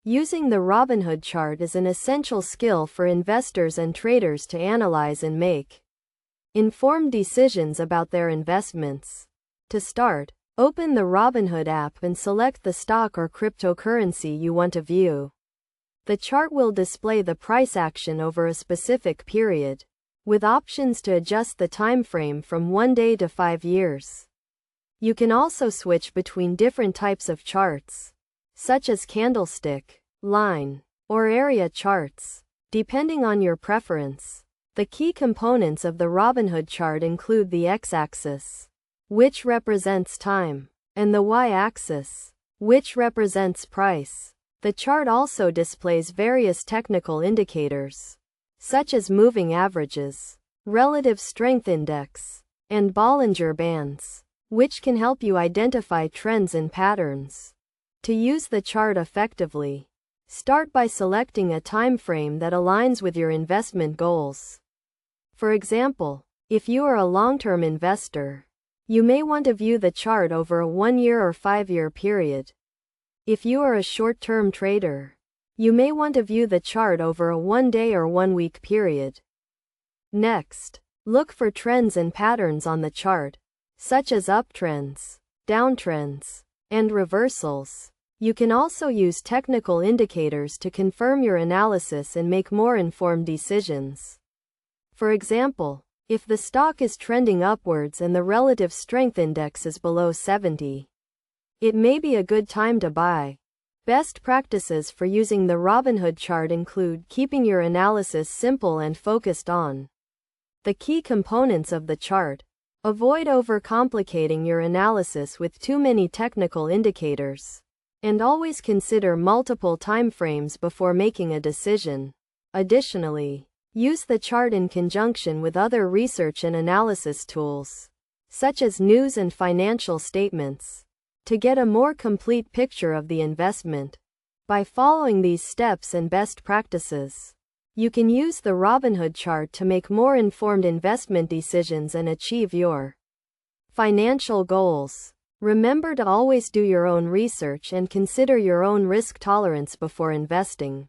Using the Robinhood chart is an essential skill for investors and traders to analyze and make informed decisions about their investments. To start, open the Robinhood app and select the stock or cryptocurrency you want to view. The chart will display the price action over a specific period, with options to adjust the time frame from 1 day to 5 years. You can also switch between different types of charts, such as candlestick, line, or area charts, depending on your preference. The key components of the Robinhood chart include the x-axis, which represents time, and the y-axis, which represents price. The chart also displays various technical indicators, such as moving averages, relative strength index, and Bollinger Bands, which can help you identify trends and patterns. To use the chart effectively, start by selecting a time frame that aligns with your investment goals. For example, if you are a long-term investor, you may want to view the chart over a 1-year or 5-year period. If you are a short-term trader, you may want to view the chart over a 1-day or 1-week period. Next, look for trends and patterns on the chart, such as uptrends, downtrends, and reversals. You can also use technical indicators to confirm your analysis and make more informed decisions. For example, if the stock is trending upwards and the relative strength index is below 70, it may be a good time to buy. Best practices for using the Robinhood chart include keeping your analysis simple and focused on the key components of the chart. Avoid overcomplicating your analysis with too many technical indicators, and always consider multiple timeframes before making a decision. Additionally, use the chart in conjunction with other research and analysis tools, such as news and financial statements, to get a more complete picture of the investment. By following these steps and best practices, you can use the Robinhood chart to make more informed investment decisions and achieve your financial goals. Remember to always do your own research and consider your own risk tolerance before investing.